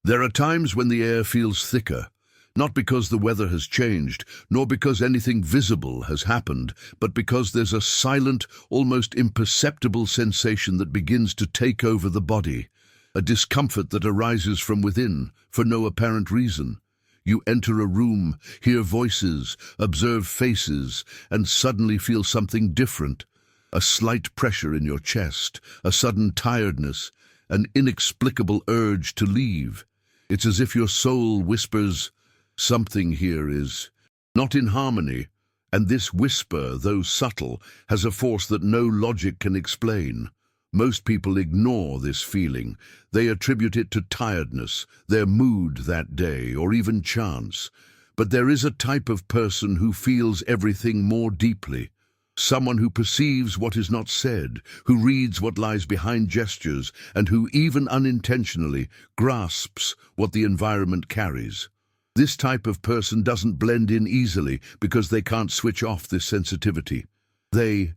There are times when the air feels thicker, not because the weather has changed, nor because anything visible has happened, but because there's a silent, almost imperceptible sensation that begins to take over the body, a discomfort that arises from within, for no apparent reason. You enter a room, hear voices, observe faces, and suddenly feel something different. A slight pressure in your chest, a sudden tiredness, an inexplicable urge to leave. It's as if your soul whispers, "Something here is not in harmony," and this whisper, though subtle, has a force that no logic can explain. Most people ignore this feeling. They attribute it to tiredness, their mood that day, or even chance. But there is a type of person who feels everything more deeply. Someone who perceives what is not said, who reads what lies behind gestures, and who, even unintentionally, grasps what the environment carries. This type of person doesn't blend in easily because they can't switch off this sensitivity. They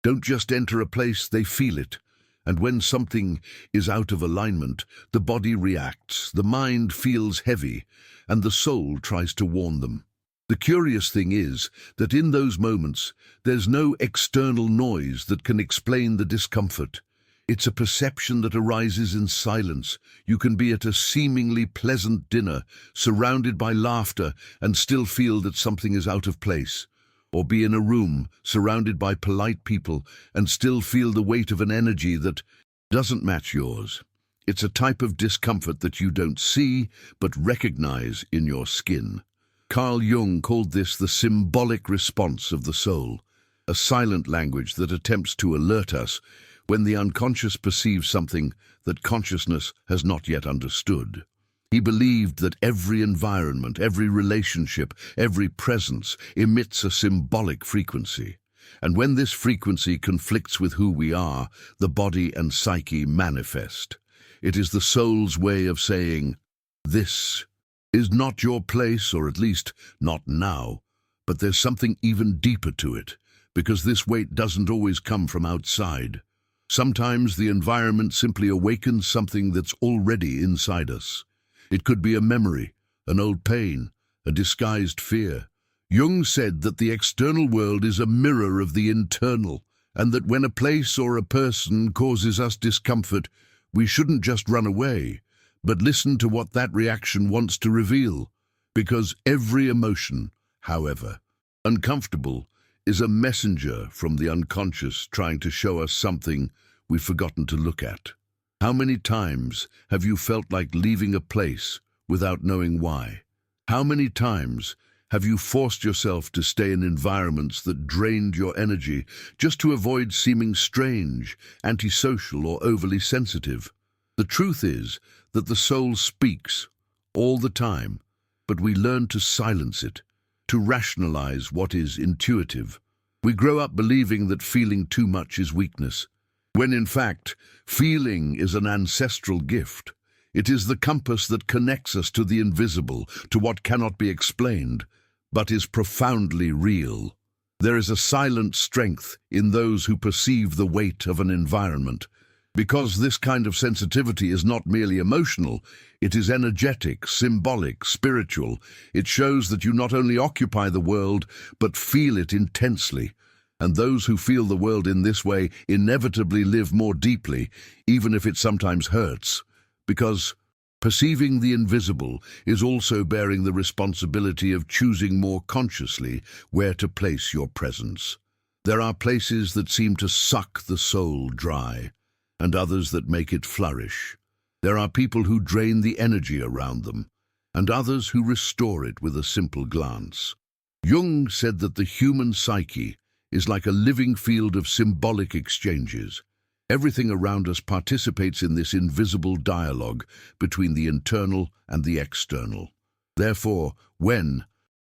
don't just enter a place, they feel it. And when something is out of alignment, the body reacts, the mind feels heavy, and the soul tries to warn them. The curious thing is that in those moments, there's no external noise that can explain the discomfort. It's a perception that arises in silence. You can be at a seemingly pleasant dinner, surrounded by laughter, and still feel that something is out of place. Or be in a room, surrounded by polite people, and still feel the weight of an energy that doesn't match yours. It's a type of discomfort that you don't see, but recognize in your skin. Carl Jung called this the symbolic response of the soul, a silent language that attempts to alert us when the unconscious perceives something that consciousness has not yet understood. He believed that every environment, every relationship, every presence emits a symbolic frequency. And when this frequency conflicts with who we are, the body and psyche manifest. It is the soul's way of saying, "This is not your place, or at least not now, but there's something even deeper to it, because this weight doesn't always come from outside. Sometimes the environment simply awakens something that's already inside us. It could be a memory, an old pain, a disguised fear. Jung said that the external world is a mirror of the internal, and that when a place or a person causes us discomfort, we shouldn't just run away, but listen to what that reaction wants to reveal. Because every emotion, however uncomfortable, is a messenger from the unconscious trying to show us something we've forgotten to look at. How many times have you felt like leaving a place without knowing why? How many times have you forced yourself to stay in environments that drained your energy just to avoid seeming strange, antisocial, or overly sensitive? The truth is that the soul speaks all the time, but we learn to silence it, to rationalize what is intuitive. We grow up believing that feeling too much is weakness, when in fact, feeling is an ancestral gift. It is the compass that connects us to the invisible, to what cannot be explained, but is profoundly real. There is a silent strength in those who perceive the weight of an environment. Because this kind of sensitivity is not merely emotional, it is energetic, symbolic, spiritual. It shows that you not only occupy the world, but feel it intensely. And those who feel the world in this way inevitably live more deeply, even if it sometimes hurts. Because perceiving the invisible is also bearing the responsibility of choosing more consciously where to place your presence. There are places that seem to suck the soul dry, and others that make it flourish. There are people who drain the energy around them, and others who restore it with a simple glance. Jung said that the human psyche is like a living field of symbolic exchanges. Everything around us participates in this invisible dialogue between the internal and the external. Therefore, when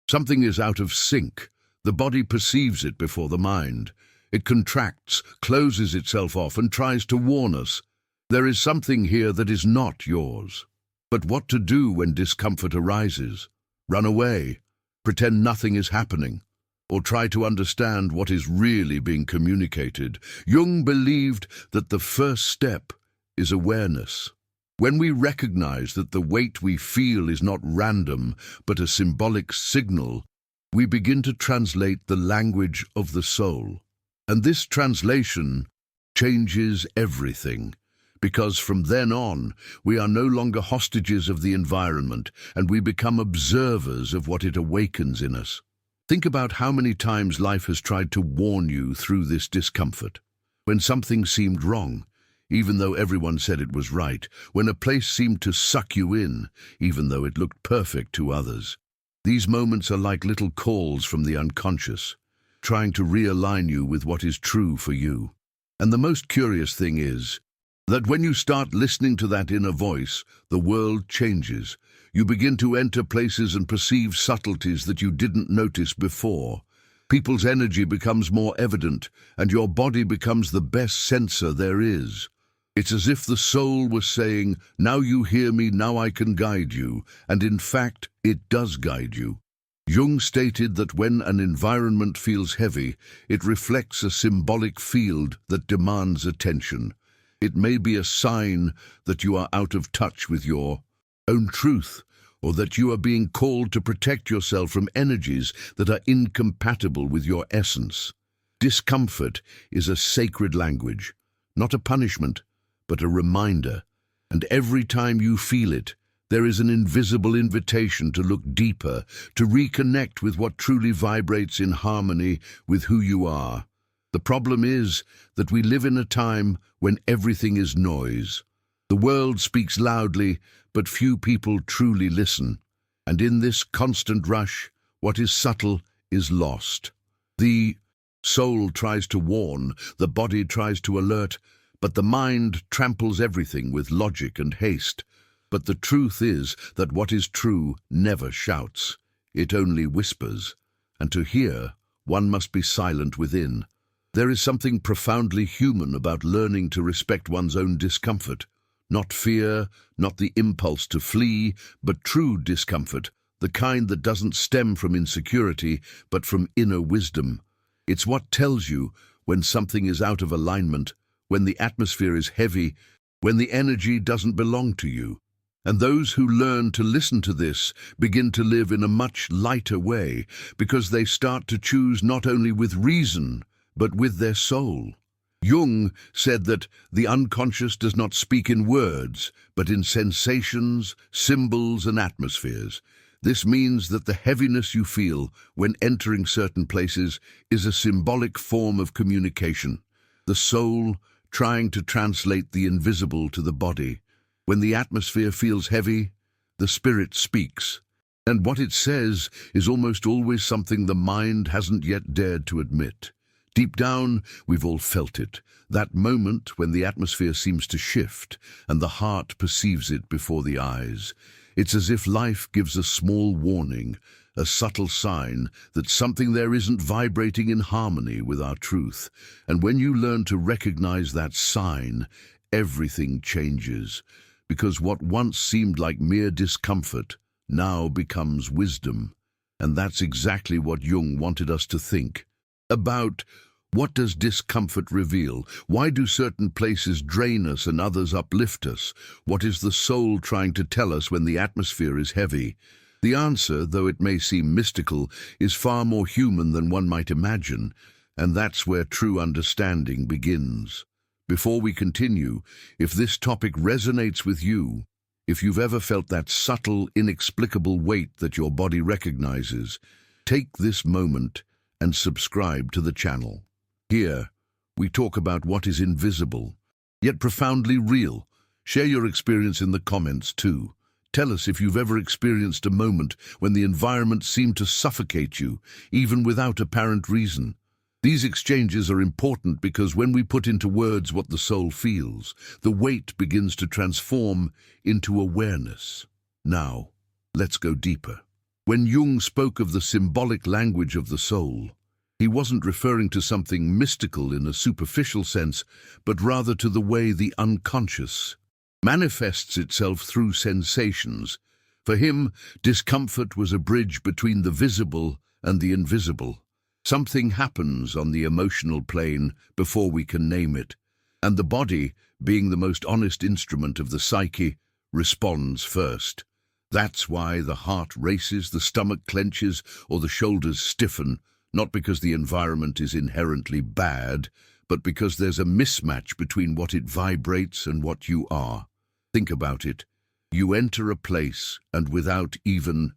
something is out of sync, the body perceives it before the mind. It contracts, closes itself off, and tries to warn us. There is something here that is not yours. But what to do when discomfort arises? Run away, pretend nothing is happening, or try to understand what is really being communicated. Jung believed that the first step is awareness. When we recognize that the weight we feel is not random, but a symbolic signal, we begin to translate the language of the soul. And this translation changes everything, because from then on, we are no longer hostages of the environment, and we become observers of what it awakens in us. Think about how many times life has tried to warn you through this discomfort. When something seemed wrong, even though everyone said it was right, when a place seemed to suck you in, even though it looked perfect to others. These moments are like little calls from the unconscious, trying to realign you with what is true for you. And the most curious thing is that when you start listening to that inner voice, the world changes. You begin to enter places and perceive subtleties that you didn't notice before. People's energy becomes more evident, and your body becomes the best sensor there is. It's as if the soul was saying, "Now you hear me, now I can guide you," and in fact, it does guide you. Jung stated that when an environment feels heavy, it reflects a symbolic field that demands attention. It may be a sign that you are out of touch with your own truth, or that you are being called to protect yourself from energies that are incompatible with your essence. Discomfort is a sacred language, not a punishment, but a reminder. And every time you feel it, there is an invisible invitation to look deeper, to reconnect with what truly vibrates in harmony with who you are. The problem is that we live in a time when everything is noise. The world speaks loudly, but few people truly listen. And in this constant rush, what is subtle is lost. The soul tries to warn, the body tries to alert, but the mind tramples everything with logic and haste. But the truth is that what is true never shouts. It only whispers. And to hear, one must be silent within. There is something profoundly human about learning to respect one's own discomfort. Not fear, not the impulse to flee, but true discomfort, the kind that doesn't stem from insecurity, but from inner wisdom. It's what tells you when something is out of alignment, when the atmosphere is heavy, when the energy doesn't belong to you. And those who learn to listen to this begin to live in a much lighter way, because they start to choose not only with reason, but with their soul. Jung said that the unconscious does not speak in words, but in sensations, symbols, and atmospheres. This means that the heaviness you feel when entering certain places is a symbolic form of communication. The soul trying to translate the invisible to the body. When the atmosphere feels heavy, the spirit speaks. And what it says is almost always something the mind hasn't yet dared to admit. Deep down, we've all felt it. That moment when the atmosphere seems to shift and the heart perceives it before the eyes. It's as if life gives a small warning, a subtle sign that something there isn't vibrating in harmony with our truth. And when you learn to recognize that sign, everything changes. Because what once seemed like mere discomfort now becomes wisdom. And that's exactly what Jung wanted us to think about. What does discomfort reveal? Why do certain places drain us and others uplift us? What is the soul trying to tell us when the atmosphere is heavy? The answer, though it may seem mystical, is far more human than one might imagine, and that's where true understanding begins. Before we continue, if this topic resonates with you, if you've ever felt that subtle, inexplicable weight that your body recognizes, take this moment and subscribe to the channel. Here, we talk about what is invisible, yet profoundly real. Share your experience in the comments too. Tell us if you've ever experienced a moment when the environment seemed to suffocate you, even without apparent reason. These exchanges are important because when we put into words what the soul feels, the weight begins to transform into awareness. Now, let's go deeper. When Jung spoke of the symbolic language of the soul, he wasn't referring to something mystical in a superficial sense, but rather to the way the unconscious manifests itself through sensations. For him, discomfort was a bridge between the visible and the invisible. Something happens on the emotional plane before we can name it, and the body, being the most honest instrument of the psyche, responds first. That's why the heart races, the stomach clenches, or the shoulders stiffen, not because the environment is inherently bad, but because there's a mismatch between what it vibrates and what you are. Think about it. You enter a place, and without even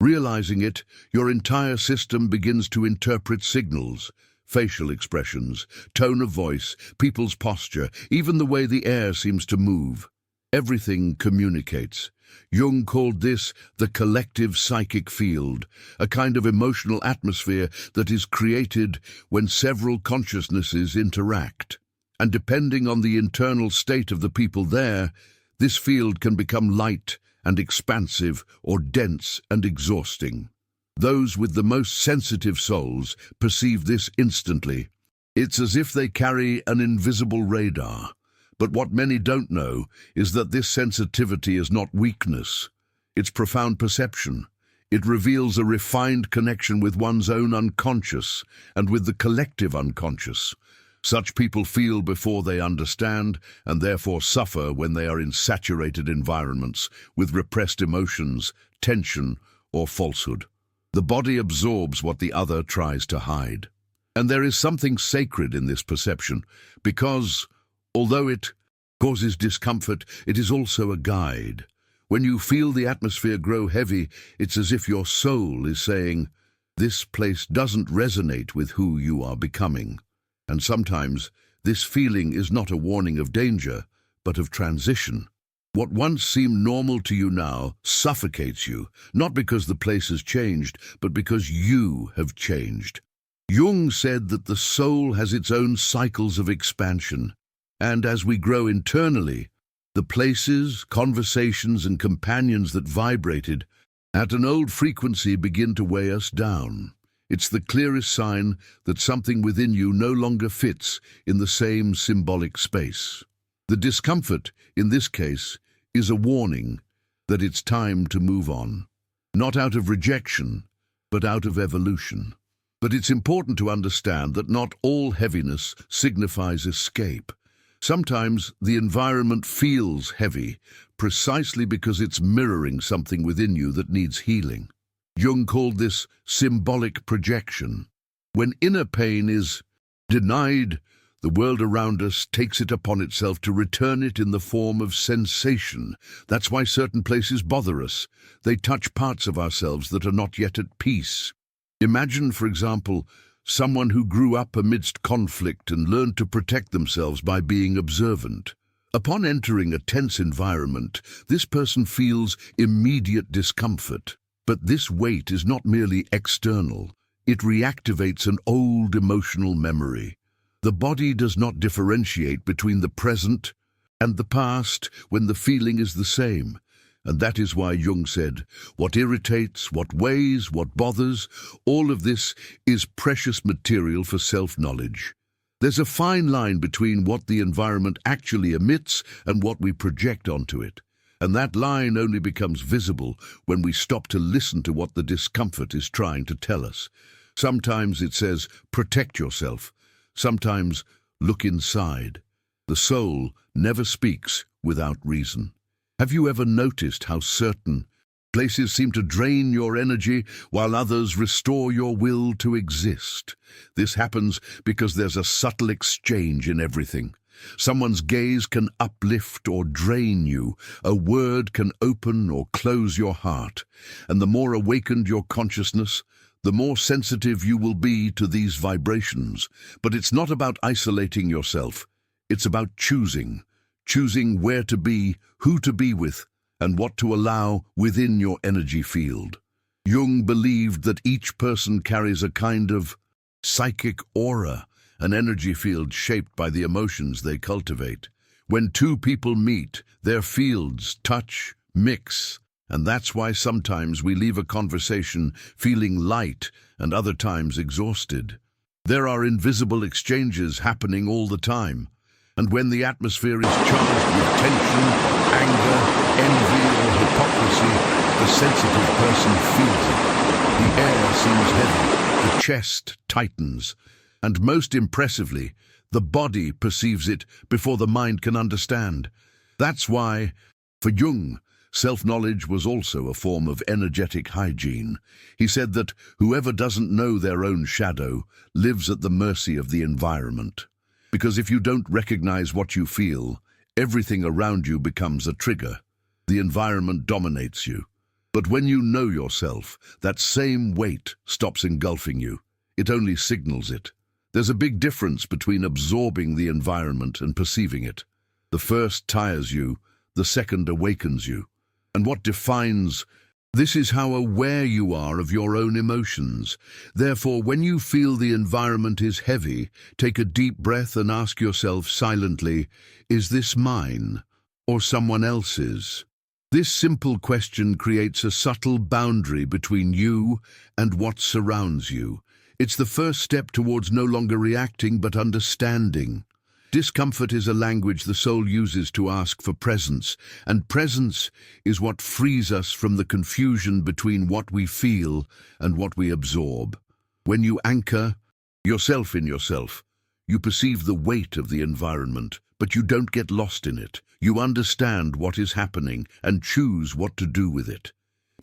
realizing it, your entire system begins to interpret signals, facial expressions, tone of voice, people's posture, even the way the air seems to move. Everything communicates. Jung called this the collective psychic field, a kind of emotional atmosphere that is created when several consciousnesses interact. And depending on the internal state of the people there, this field can become light and expansive or dense and exhausting. Those with the most sensitive souls perceive this instantly. It's as if they carry an invisible radar. But what many don't know is that this sensitivity is not weakness. It's profound perception. It reveals a refined connection with one's own unconscious and with the collective unconscious. Such people feel before they understand and therefore suffer when they are in saturated environments with repressed emotions, tension, or falsehood. The body absorbs what the other tries to hide. And there is something sacred in this perception because, although it causes discomfort, it is also a guide. When you feel the atmosphere grow heavy, it's as if your soul is saying, "This place doesn't resonate with who you are becoming." And sometimes this feeling is not a warning of danger, but of transition. What once seemed normal to you now suffocates you, not because the place has changed, but because you have changed. Jung said that the soul has its own cycles of expansion, and as we grow internally, the places, conversations, and companions that vibrated at an old frequency begin to weigh us down. It's the clearest sign that something within you no longer fits in the same symbolic space. The discomfort, in this case, is a warning that it's time to move on. Not out of rejection, but out of evolution. But it's important to understand that not all heaviness signifies escape. Sometimes the environment feels heavy, precisely because it's mirroring something within you that needs healing. Jung called this symbolic projection. When inner pain is denied, the world around us takes it upon itself to return it in the form of sensation. That's why certain places bother us. They touch parts of ourselves that are not yet at peace. Imagine, for example, someone who grew up amidst conflict and learned to protect themselves by being observant. Upon entering a tense environment, this person feels immediate discomfort. But this weight is not merely external. It reactivates an old emotional memory. The body does not differentiate between the present and the past when the feeling is the same. And that is why Jung said, what irritates, what weighs, what bothers, all of this is precious material for self-knowledge. There's a fine line between what the environment actually emits and what we project onto it. And that line only becomes visible when we stop to listen to what the discomfort is trying to tell us. Sometimes it says, protect yourself. Sometimes, look inside. The soul never speaks without reason. Have you ever noticed how certain places seem to drain your energy while others restore your will to exist? This happens because there's a subtle exchange in everything. Someone's gaze can uplift or drain you. A word can open or close your heart. And the more awakened your consciousness, the more sensitive you will be to these vibrations. But it's not about isolating yourself. It's about choosing where to be, who to be with, and what to allow within your energy field. Jung believed that each person carries a kind of psychic aura, an energy field shaped by the emotions they cultivate. When two people meet, their fields touch, mix, and that's why sometimes we leave a conversation feeling light and other times exhausted. There are invisible exchanges happening all the time, and when the atmosphere is charged with tension, anger, envy, or hypocrisy, the sensitive person feels it. The air seems heavy, the chest tightens, and most impressively, the body perceives it before the mind can understand. That's why For Jung, self-knowledge was also a form of energetic hygiene. He said that whoever doesn't know their own shadow lives at the mercy of the environment. Because if you don't recognize what you feel, everything around you becomes a trigger. The environment dominates you. But when you know yourself, that same weight stops engulfing you. It only signals it. There's a big difference between absorbing the environment and perceiving it. The first tires you, the second awakens you. And what defines this is how aware you are of your own emotions. Therefore, when you feel the environment is heavy, take a deep breath and ask yourself silently, is this mine or someone else's? This simple question creates a subtle boundary between you and what surrounds you. It's the first step towards no longer reacting but understanding. Discomfort is a language the soul uses to ask for presence, and presence is what frees us from the confusion between what we feel and what we absorb. When you anchor yourself in yourself, you perceive the weight of the environment, but you don't get lost in it. You understand what is happening and choose what to do with it.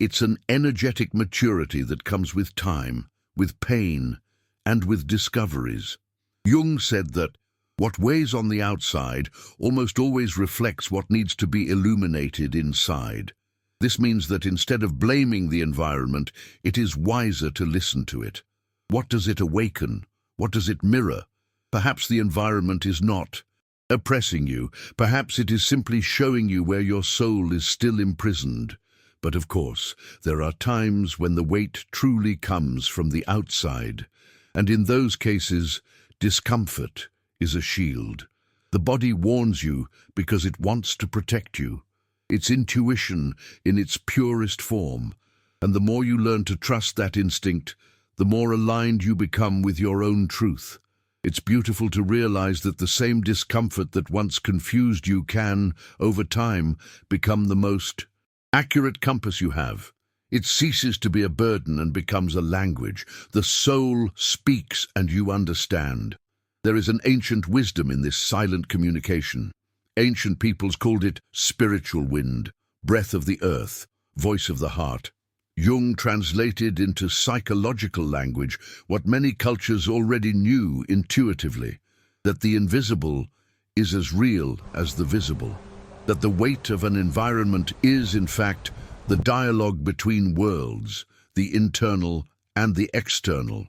It's an energetic maturity that comes with time, with pain, and with discoveries. Jung said that what weighs on the outside almost always reflects what needs to be illuminated inside. This means that instead of blaming the environment, it is wiser to listen to it. What does it awaken? What does it mirror? Perhaps the environment is not oppressing you. Perhaps it is simply showing you where your soul is still imprisoned. But of course, there are times when the weight truly comes from the outside. And in those cases, discomfort is a shield. The body warns you because it wants to protect you. It's intuition in its purest form. And the more you learn to trust that instinct, the more aligned you become with your own truth. It's beautiful to realize that the same discomfort that once confused you can, over time, become the most accurate compass you have. It ceases to be a burden and becomes a language. The soul speaks and you understand. There is an ancient wisdom in this silent communication. Ancient peoples called it spiritual wind, breath of the earth, voice of the heart. Jung translated into psychological language what many cultures already knew intuitively, that the invisible is as real as the visible, that the weight of an environment is, in fact, the dialogue between worlds, the internal and the external,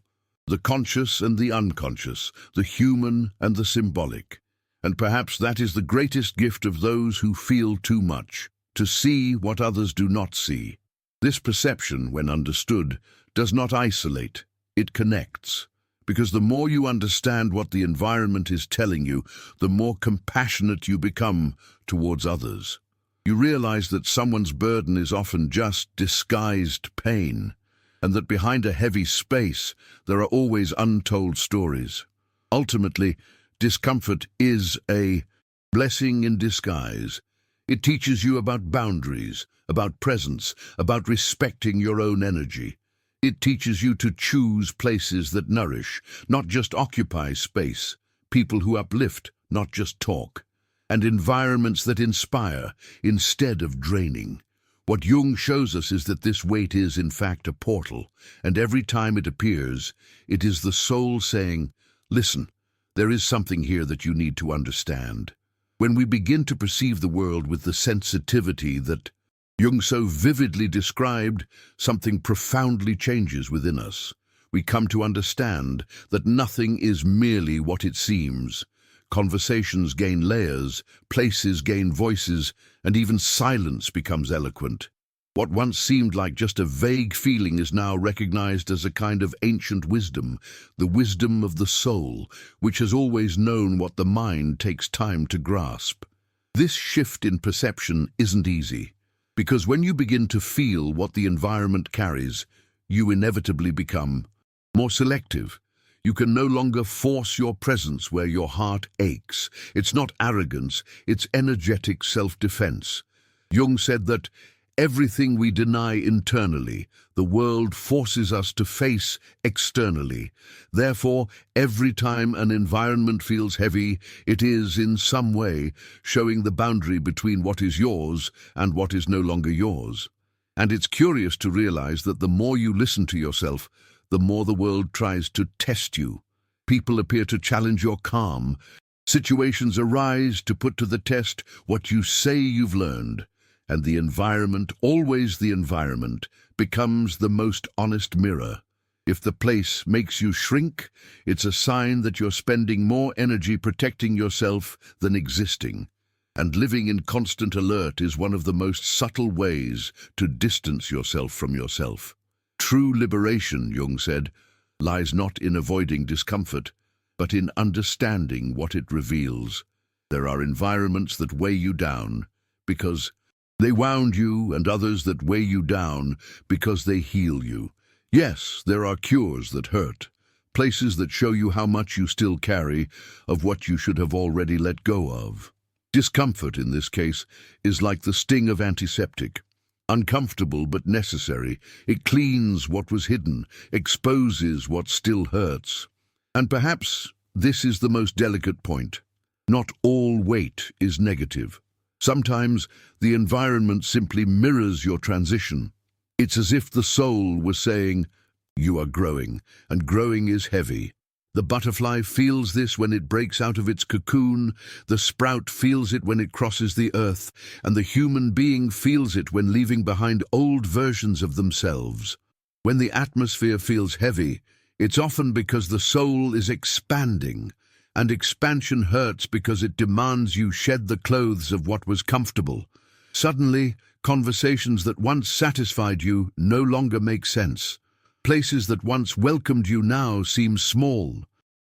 the conscious and the unconscious, the human and the symbolic. And perhaps that is the greatest gift of those who feel too much, to see what others do not see. This perception, when understood, does not isolate, it connects. Because the more you understand what the environment is telling you, the more compassionate you become towards others. You realize that someone's burden is often just disguised pain, and that behind a heavy space there are always untold stories. Ultimately, discomfort is a blessing in disguise. It teaches you about boundaries, about presence, about respecting your own energy. It teaches you to choose places that nourish, not just occupy space, people who uplift, not just talk, and environments that inspire instead of draining. What Jung shows us is that this weight is, in fact, a portal, and every time it appears, it is the soul saying, listen, there is something here that you need to understand. When we begin to perceive the world with the sensitivity that Jung so vividly described, something profoundly changes within us. We come to understand that nothing is merely what it seems. Conversations gain layers, places gain voices, and even silence becomes eloquent. What once seemed like just a vague feeling is now recognized as a kind of ancient wisdom, the wisdom of the soul, which has always known what the mind takes time to grasp. This shift in perception isn't easy, because when you begin to feel what the environment carries, you inevitably become more selective. You can no longer force your presence where your heart aches. It's not arrogance, it's energetic self-defense. Jung said that Everything we deny internally, the world forces us to face externally. Therefore, every time an environment feels heavy, it is, in some way, showing the boundary between what is yours and what is no longer yours. And it's curious to realize that the more you listen to yourself, the more the world tries to test you. People appear to challenge your calm. Situations arise to put to the test what you say you've learned. And the environment, always the environment, becomes the most honest mirror. If the place makes you shrink, it's a sign that you're spending more energy protecting yourself than existing. And living in constant alert is one of the most subtle ways to distance yourself from yourself. True liberation, Jung said, lies not in avoiding discomfort, but in understanding what it reveals. There are environments that weigh you down because they wound you, and others that weigh you down because they heal you. Yes, there are cures that hurt, places that show you how much you still carry of what you should have already let go of. Discomfort, in this case, is like the sting of antiseptic. Uncomfortable but necessary, it cleans what was hidden, exposes what still hurts. And perhaps this is the most delicate point. Not all weight is negative. Sometimes the environment simply mirrors your transition. It's as if the soul was saying, "You are growing, and growing is heavy." The butterfly feels this when it breaks out of its cocoon, the sprout feels it when it crosses the earth, and the human being feels it when leaving behind old versions of themselves. When the atmosphere feels heavy, it's often because the soul is expanding. And expansion hurts because it demands you shed the clothes of what was comfortable. Suddenly, conversations that once satisfied you no longer make sense. Places that once welcomed you now seem small.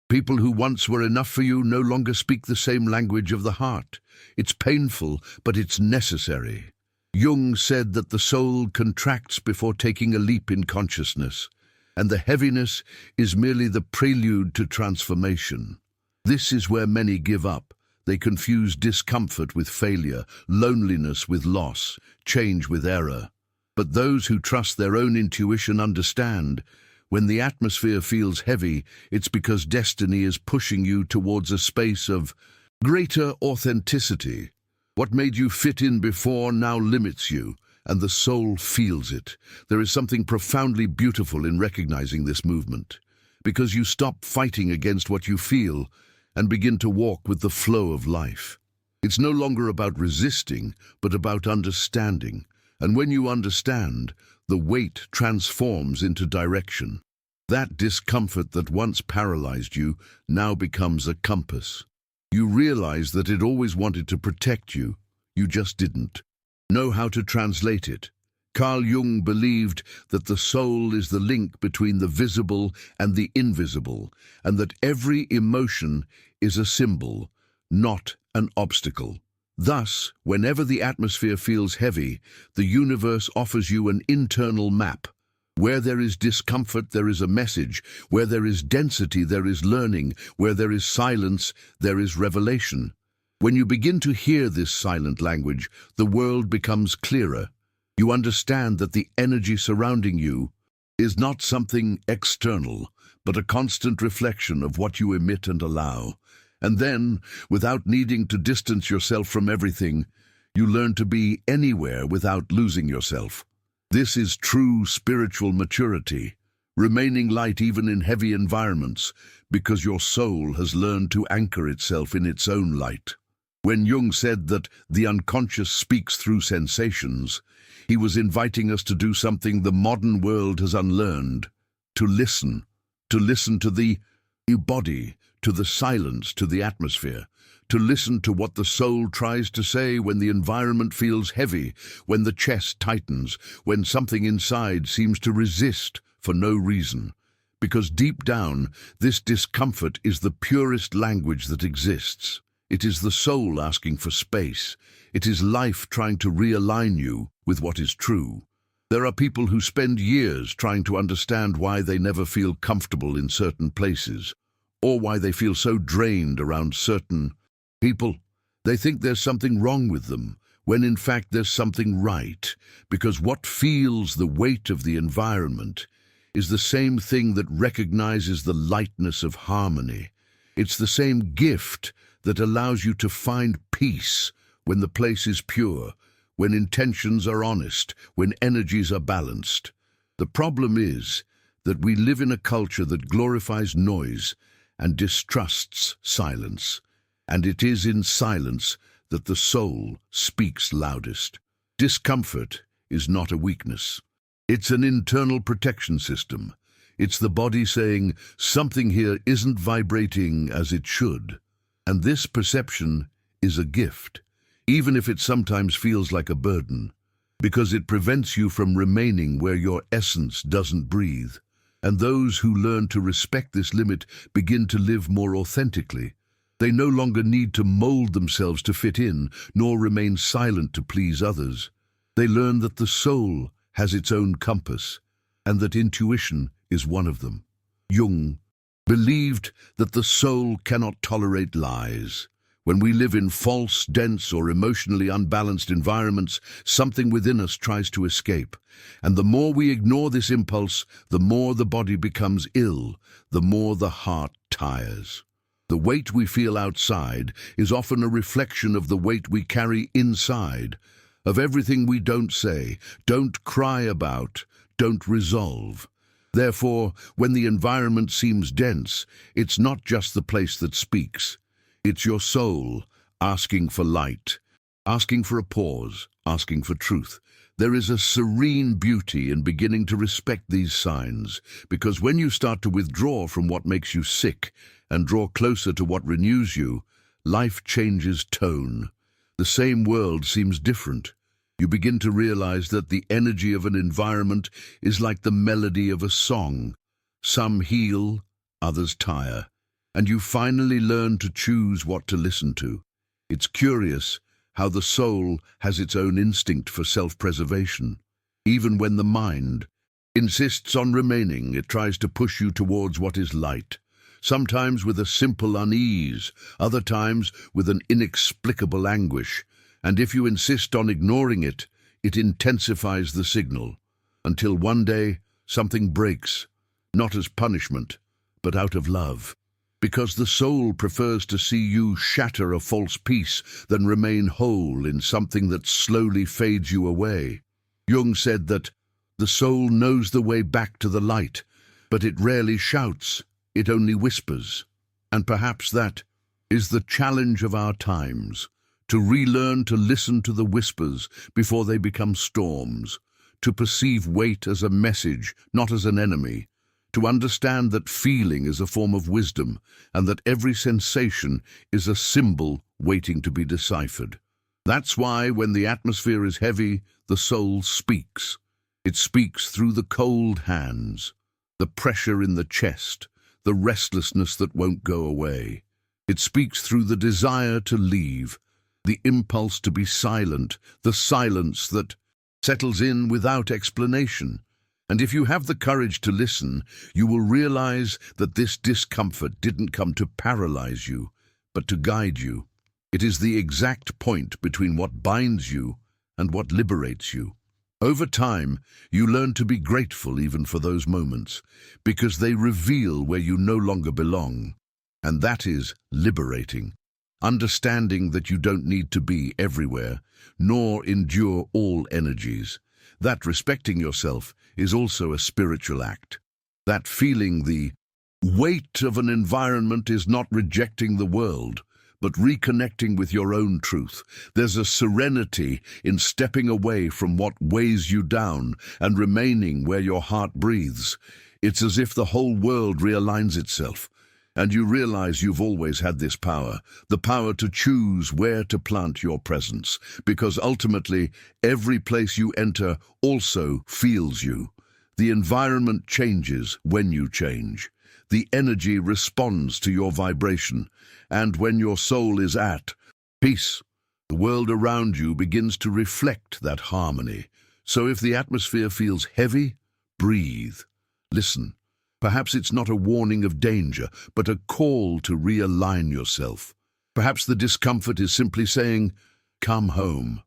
People who once were enough for you no longer speak the same language of the heart. It's painful, but it's necessary. Jung said that the soul contracts before taking a leap in consciousness, and the heaviness is merely the prelude to transformation. This is where many give up. They confuse discomfort with failure, loneliness with loss, change with error. But those who trust their own intuition understand. When the atmosphere feels heavy, it's because destiny is pushing you towards a space of greater authenticity. What made you fit in before now limits you, and the soul feels it. There is something profoundly beautiful in recognizing this movement, because you stop fighting against what you feel and begin to walk with the flow of life. It's no longer about resisting, but about understanding. And when you understand, the weight transforms into direction. That discomfort that once paralyzed you now becomes a compass. You realize that it always wanted to protect you. You just didn't know how to translate it. Carl Jung believed that the soul is the link between the visible and the invisible, and that every emotion is a symbol, not an obstacle. Thus, whenever the atmosphere feels heavy, the universe offers you an internal map. Where there is discomfort, there is a message. Where there is density, there is learning. Where there is silence, there is revelation. When you begin to hear this silent language, the world becomes clearer. You understand that the energy surrounding you is not something external, but a constant reflection of what you emit and allow. And then, without needing to distance yourself from everything, you learn to be anywhere without losing yourself. This is true spiritual maturity, remaining light even in heavy environments, because your soul has learned to anchor itself in its own light. When Jung said that the unconscious speaks through sensations, he was inviting us to do something the modern world has unlearned, to listen to the body, to the silence, to the atmosphere, to listen to what the soul tries to say when the environment feels heavy, when the chest tightens, when something inside seems to resist for no reason. Because deep down, this discomfort is the purest language that exists. It is the soul asking for space. It is life trying to realign you with what is true. There are people who spend years trying to understand why they never feel comfortable in certain places, or why they feel so drained around certain people. They think there's something wrong with them, when in fact there's something right, because what feels the weight of the environment is the same thing that recognizes the lightness of harmony. It's the same gift that allows you to find peace when the place is pure, when intentions are honest, when energies are balanced. The problem is that we live in a culture that glorifies noise and distrusts silence, and it is in silence that the soul speaks loudest. Discomfort is not a weakness. It's an internal protection system. It's the body saying, something here isn't vibrating as it should. And this perception is a gift, even if it sometimes feels like a burden, because it prevents you from remaining where your essence doesn't breathe. And those who learn to respect this limit begin to live more authentically. They no longer need to mold themselves to fit in, nor remain silent to please others. They learn that the soul has its own compass, and that intuition is one of them. Jung believed that the soul cannot tolerate lies. When we live in false, dense, or emotionally unbalanced environments, something within us tries to escape. And the more we ignore this impulse, the more the body becomes ill, the more the heart tires. The weight we feel outside is often a reflection of the weight we carry inside, of everything we don't say, don't cry about, don't resolve. Therefore, when the environment seems dense, it's not just the place that speaks. It's your soul asking for light, asking for a pause, asking for truth. There is a serene beauty in beginning to respect these signs, because when you start to withdraw from what makes you sick and draw closer to what renews you, life changes tone. The same world seems different. You begin to realize that the energy of an environment is like the melody of a song. Some heal, others tire, and you finally learn to choose what to listen to. It's curious how the soul has its own instinct for self-preservation. Even when the mind insists on remaining, it tries to push you towards what is light, sometimes with a simple unease, other times with an inexplicable anguish. And if you insist on ignoring it, it intensifies the signal, until one day something breaks, not as punishment, but out of love. Because the soul prefers to see you shatter a false peace than remain whole in something that slowly fades you away. Jung said that the soul knows the way back to the light, but it rarely shouts, it only whispers. And perhaps that is the challenge of our times, to relearn to listen to the whispers before they become storms, to perceive weight as a message, not as an enemy, to understand that feeling is a form of wisdom and that every sensation is a symbol waiting to be deciphered. That's why when the atmosphere is heavy, the soul speaks. It speaks through the cold hands, the pressure in the chest, the restlessness that won't go away. It speaks through the desire to leave, the impulse to be silent, the silence that settles in without explanation. And if you have the courage to listen, you will realize that this discomfort didn't come to paralyze you, but to guide you. It is the exact point between what binds you and what liberates you. Over time, you learn to be grateful even for those moments, because they reveal where you no longer belong. And that is liberating. Understanding that you don't need to be everywhere, nor endure all energies. That respecting yourself is also a spiritual act. That feeling the weight of an environment is not rejecting the world, but reconnecting with your own truth. There's a serenity in stepping away from what weighs you down and remaining where your heart breathes. It's as if the whole world realigns itself, and you realize you've always had this power, the power to choose where to plant your presence, because ultimately every place you enter also feels you. The environment changes when you change. The energy responds to your vibration, and when your soul is at peace, the world around you begins to reflect that harmony. So if the atmosphere feels heavy, breathe, listen. Perhaps it's not a warning of danger, but a call to realign yourself. Perhaps the discomfort is simply saying, come home.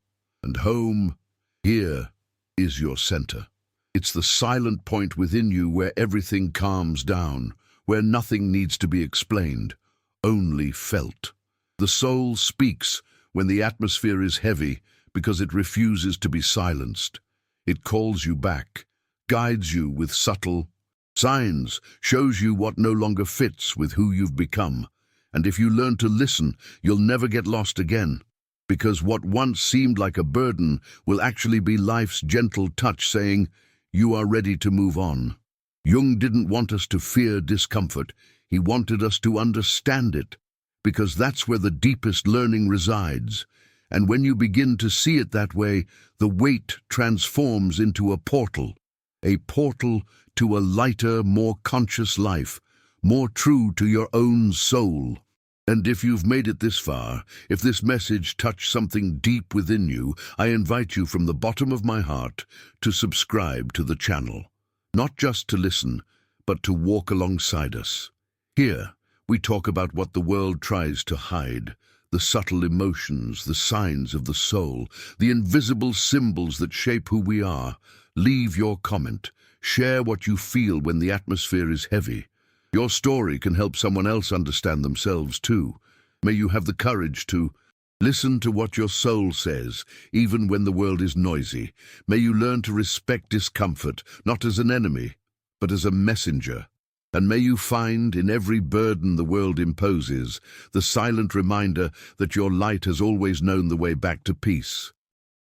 And home, here, is your center. It's the silent point within you where everything calms down, where nothing needs to be explained, only felt. The soul speaks when the atmosphere is heavy because it refuses to be silenced. It calls you back, guides you with subtle signs, shows you what no longer fits with who you've become. And if you learn to listen, you'll never get lost again, because what once seemed like a burden will actually be life's gentle touch saying, "You are ready to move on." Jung didn't want us to fear discomfort. He wanted us to understand it, because that's where the deepest learning resides. And when you begin to see it that way, the weight transforms into a portal to a lighter, more conscious life, more true to your own soul. And if you've made it this far, if this message touched something deep within you, I invite you from the bottom of my heart to subscribe to the channel. Not just to listen, but to walk alongside us. Here, we talk about what the world tries to hide, the subtle emotions, the signs of the soul, the invisible symbols that shape who we are. Leave your comment. Share what you feel when the atmosphere is heavy. Your story can help someone else understand themselves too. May you have the courage to listen to what your soul says, even when the world is noisy. May you learn to respect discomfort, not as an enemy, but as a messenger. And may you find in every burden the world imposes the silent reminder that your light has always known the way back to peace.